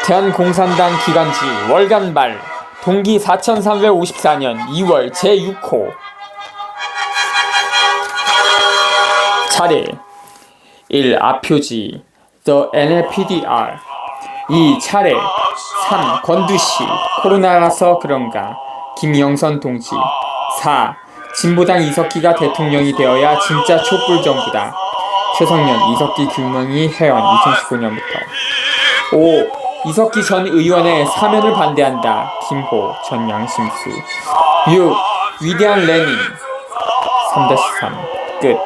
대한공산당 기간지 월간말 동기 4354년 2월 제6호 차례 1. 앞표지 The NLPDR 2. 차례 3. 권두시 코로나라서 그런가 김영선 동지 4. 진보당 이석기가 대통령이 되어야 진짜 촛불정부다 최성년 이석기 규명이 해원 2019년부터 5. 이석기 전 의원의 사면을 반대한다. 김호 전 양심수 6. 위대한 레닌 3-3 끝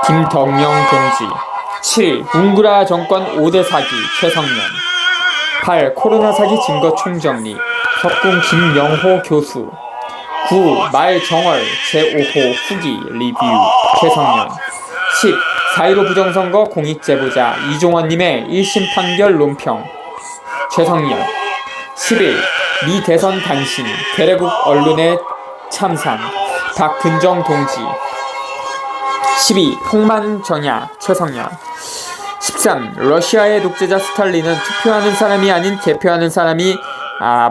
김덕영 동지 7. 웅구라 정권 5대 사기 최성년 8. 코로나 사기 증거 총정리 석궁 김영호 교수 9. 말 정월 제5호 후기 리뷰 최성년 10. 4.15 부정선거 공익제보자 이종원님의 1심 판결 논평 최성년 11. 미 대선 단신 괴뢰국 언론의 참상 박근정 동지 12. 폭만 정야 최성년 13. 러시아의 독재자 스탈린은 투표하는 사람이 아닌 개표하는 사람이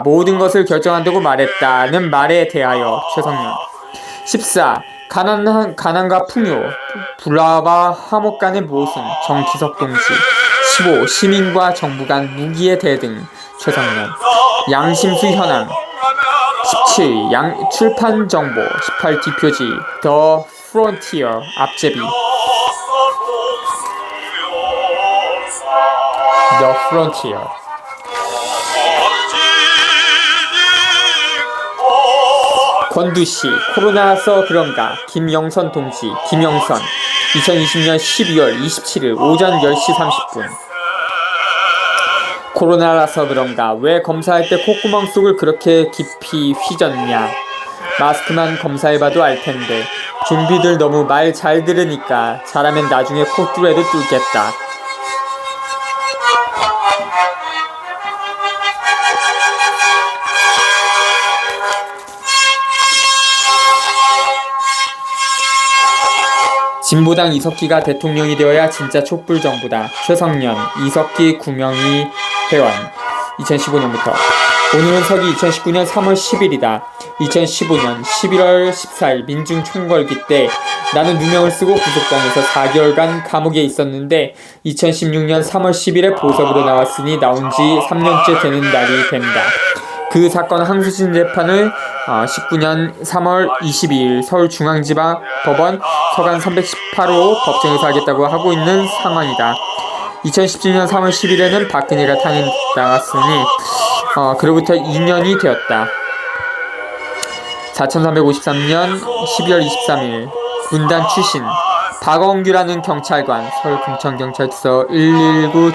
모든 것을 결정한다고 말했다는 말에 대하여 최성년 14. 가난과 풍요 불화와 화목 간의 모순 정기석 동지 15. 시민과 정부 간 무기의 대등 최성년 양심수 현황 17. 출판 정보 18. 뒷표지 The Frontier 앞제비 The Frontier 권두시 코로나라서 그런가 김영선 동지 김영선 2020년 12월 27일 오전 10시 30분 코로나라서 그런가 왜 검사할 때 콧구멍 속을 그렇게 깊이 휘젓냐 마스크만 검사해봐도 알텐데 좀비들 너무 말 잘 들으니까 잘하면 나중에 콧뚜레도 뚫겠다 진보당 이석기가 대통령이 되어야 진짜 촛불정부다. 최성년, 이석기 구명희 회원 2015년부터 오늘은 서기 2019년 3월 10일이다. 2015년 11월 14일 민중 총궐기 때 나는 누명을 쓰고 구속당해서 4개월간 감옥에 있었는데 2016년 3월 10일에 보석으로 나왔으니 나온 지 3년째 되는 날이 된다. 그 사건 항소심 재판을 19년 3월 22일 서울중앙지방법원 서간 318호 법정에서 하겠다고 하고 있는 상황이다. 2017년 3월 10일에는 박근혜가 탄핵당했으니 그로부터 2년이 되었다. 4353년 12월 23일 문단 출신 박원규라는 경찰관 서울 금천경찰서 112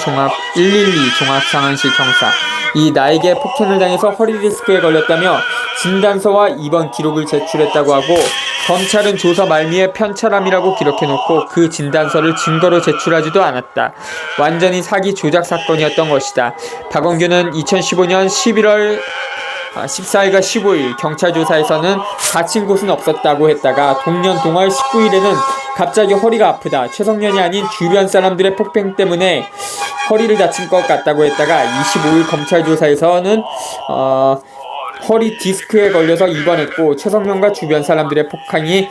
종합상황실 경사 이 나에게 폭행을 당해서 허리 디스크에 걸렸다며 진단서와 입원 기록을 제출했다고 하고 검찰은 조사 말미에 편찰함이라고 기록해놓고 그 진단서를 증거로 제출하지도 않았다. 완전히 사기 조작 사건이었던 것이다. 박원규는 2015년 11월 14일과 15일 경찰 조사에서는 다친 곳은 없었다고 했다가 동년 동월 19일에는 갑자기 허리가 아프다. 최성년이 아닌 주변 사람들의 폭행 때문에 허리를 다친 것 같다고 했다가 25일 검찰 조사에서는 허리 디스크에 걸려서 입원했고 최성년과 주변 사람들의 폭행이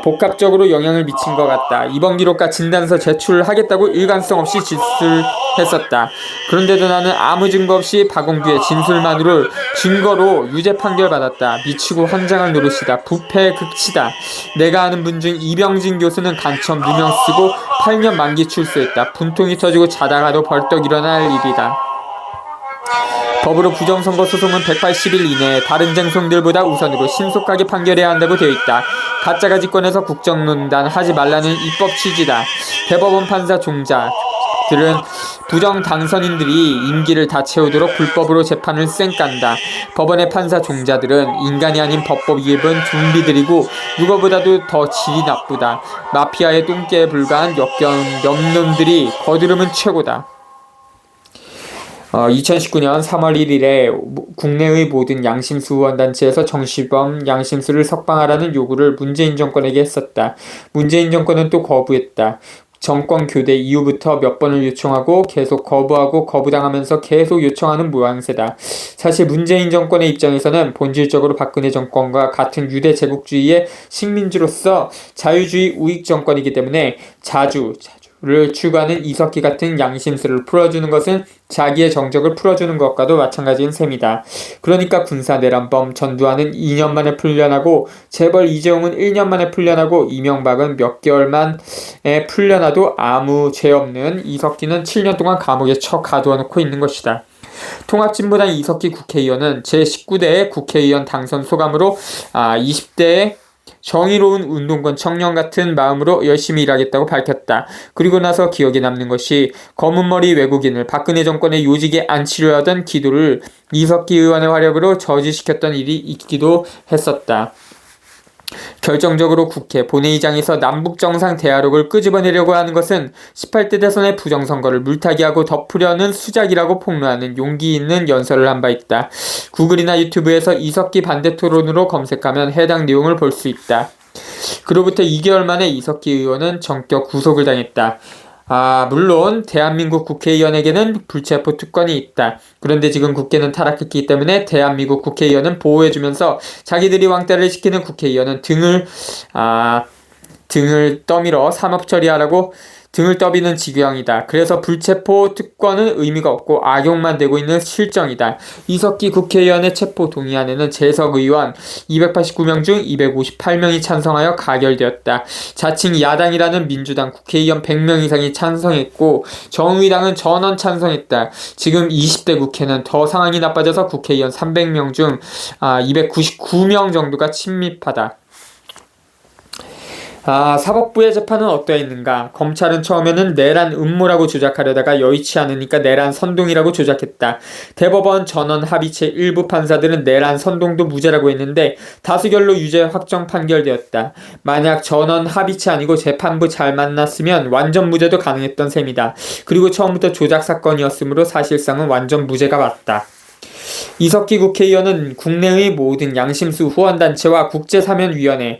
복합적으로 영향을 미친 것 같다. 입원 기록과 진단서 제출을 하겠다고 일관성 없이 진술했었다. 그런데도 나는 아무 증거 없이 박원규의 진술만으로 증거로 유죄 판결 받았다. 미치고 환장할 노릇이다. 부패의 극치다. 내가 아는 분 중 이병진 교수는 간첩 누명 쓰고 8년 만기 출소했다. 분통이 터지고 자다가도 벌떡 일어날 일이다. 법으로 부정선거 소송은 180일 이내에 다른 쟁송들보다 우선으로 신속하게 판결해야 한다고 되어 있다. 가짜가 집권해서 국정농단 하지 말라는 입법 취지다. 대법원 판사 종자들은 부정 당선인들이 임기를 다 채우도록 불법으로 재판을 쌩깐다. 법원의 판사 종자들은 인간이 아닌 법법 위반은 좀비들이고 누구보다도 더 질이 나쁘다. 마피아의 똥개에 불과한 역겨운 놈들이 거드름은 최고다. 2019년 3월 1일에 국내의 모든 양심수 의원단체에서 정시범 양심수를 석방하라는 요구를 문재인 정권에게 했었다. 문재인 정권은 또 거부했다. 정권 교대 이후부터 몇 번을 요청하고 계속 거부하고 거부당하면서 계속 요청하는 모양새다. 사실 문재인 정권의 입장에서는 본질적으로 박근혜 정권과 같은 유대 제국주의의 식민지로서 자유주의 우익 정권이기 때문에 자주를 추구하는 이석기 같은 양심수를 풀어주는 것은 자기의 정적을 풀어주는 것과도 마찬가지인 셈이다. 그러니까 군사내란범 전두환은 2년 만에 풀려나고 재벌 이재용은 1년 만에 풀려나고 이명박은 몇 개월 만에 풀려나도 아무 죄 없는 이석기는 7년 동안 감옥에 처 가두어 놓고 있는 것이다. 통합진보당 이석기 국회의원은 제19대 국회의원 당선 소감으로 20대에 정의로운 운동권 청년 같은 마음으로 열심히 일하겠다고 밝혔다. 그리고 나서 기억에 남는 것이 검은머리 외국인을 박근혜 정권의 요직에 앉히려 하던 기도를 이석기 의원의 화력으로 저지시켰던 일이 있기도 했었다. 결정적으로 국회 본회의장에서 남북정상 대화록을 끄집어내려고 하는 것은 18대 대선의 부정선거를 물타기하고 덮으려는 수작이라고 폭로하는 용기 있는 연설을 한 바 있다. 구글이나 유튜브에서 이석기 반대 토론으로 검색하면 해당 내용을 볼 수 있다. 그로부터 2개월 만에 이석기 의원은 전격 구속을 당했다. 물론 대한민국 국회의원에게는 불체포 특권이 있다. 그런데 지금 국회는 타락했기 때문에 대한민국 국회의원은 보호해주면서 자기들이 왕따를 시키는 국회의원은 등을 떠밀어 사법 처리하라고 등을 떠비는 지경이다. 그래서 불체포 특권은 의미가 없고 악용만 되고 있는 실정이다. 이석기 국회의원의 체포 동의안에는 재석 의원 289명 중 258명이 찬성하여 가결되었다. 자칭 야당이라는 민주당 국회의원 100명 이상이 찬성했고 정의당은 전원 찬성했다. 지금 20대 국회는 더 상황이 나빠져서 국회의원 300명 중 299명 정도가 침입하다. 사법부의 재판은 어떠했는가? 검찰은 처음에는 내란 음모라고 조작하려다가 여의치 않으니까 내란 선동이라고 조작했다. 대법원 전원 합의체 일부 판사들은 내란 선동도 무죄라고 했는데 다수결로 유죄 확정 판결되었다. 만약 전원 합의체 아니고 재판부 잘 만났으면 완전 무죄도 가능했던 셈이다. 그리고 처음부터 조작 사건이었으므로 사실상은 완전 무죄가 맞다. 이석기 국회의원은 국내의 모든 양심수 후원단체와 국제사면위원회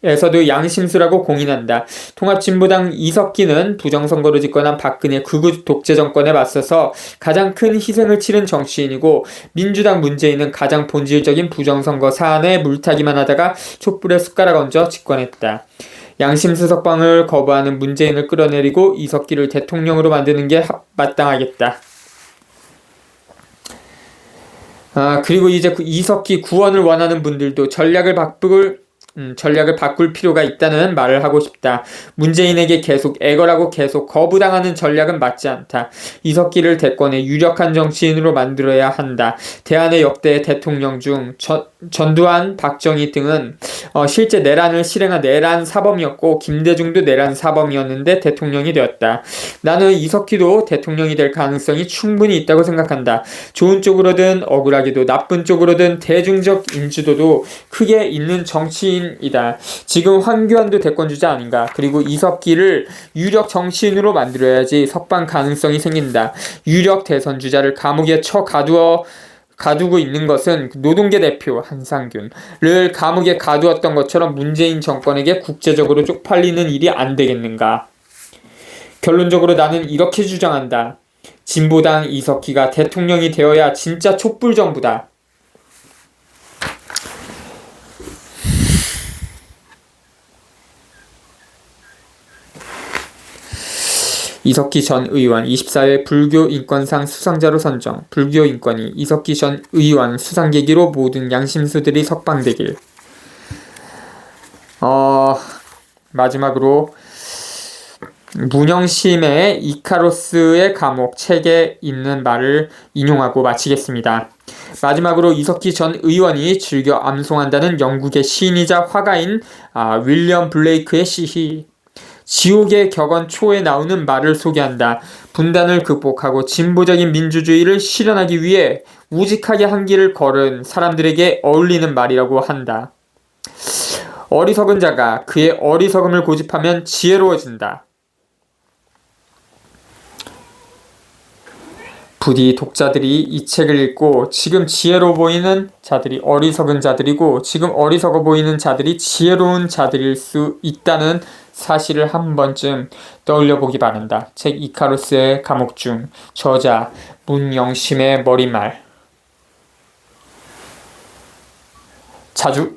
에서도 양심수라고 공인한다. 통합진보당 이석기는 부정선거로 집권한 박근혜 극우 독재 정권에 맞서서 가장 큰 희생을 치른 정치인이고 민주당 문재인은 가장 본질적인 부정선거 사안에 물타기만 하다가 촛불에 숟가락 얹어 집권했다. 양심수 석방을 거부하는 문재인을 끌어내리고 이석기를 대통령으로 만드는 게 마땅하겠다. 그리고 이제 이석기 구원을 원하는 분들도 전략을 바꿀 필요가 있다는 말을 하고 싶다. 문재인에게 계속 애걸하고 계속 거부당하는 전략은 맞지 않다. 이석기를 대권의 유력한 정치인으로 만들어야 한다. 대한의 역대 대통령 중 전두환, 박정희 등은 실제 내란을 실행한 내란 사범이었고 김대중도 내란 사범이었는데 대통령이 되었다. 나는 이석기도 대통령이 될 가능성이 충분히 있다고 생각한다. 좋은 쪽으로든 억울하게도 나쁜 쪽으로든 대중적 인지도도 크게 있는 정치인이다. 지금 황교안도 대권주자 아닌가. 그리고 이석기를 유력 정치인으로 만들어야지 석방 가능성이 생긴다. 유력 대선주자를 감옥에 처 가두고 있는 것은 노동계 대표 한상균을 감옥에 가두었던 것처럼 문재인 정권에게 국제적으로 쪽팔리는 일이 안 되겠는가. 결론적으로 나는 이렇게 주장한다. 진보당 이석기가 대통령이 되어야 진짜 촛불 정부다. 이석기 전 의원 24회 불교인권상 수상자로 선정. 불교인권위 이석기 전 의원 수상 계기로 모든 양심수들이 석방되길. 마지막으로 문영심의 이카로스의 감옥 책에 있는 말을 인용하고 마치겠습니다. 마지막으로 이석기 전 의원이 즐겨 암송한다는 영국의 시인이자 화가인 윌리엄 블레이크의 시히 지옥의 격언 초에 나오는 말을 소개한다. 분단을 극복하고 진보적인 민주주의를 실현하기 위해 우직하게 한 길을 걸은 사람들에게 어울리는 말이라고 한다. 어리석은 자가 그의 어리석음을 고집하면 지혜로워진다. 부디 독자들이 이 책을 읽고 지금 지혜로워 보이는 자들이 어리석은 자들이고 지금 어리석어 보이는 자들이 지혜로운 자들일 수 있다는 사실을 한 번쯤 떠올려보기 바란다. 책 이카루스의 감옥 중 저자 문영심의 머리말. 자주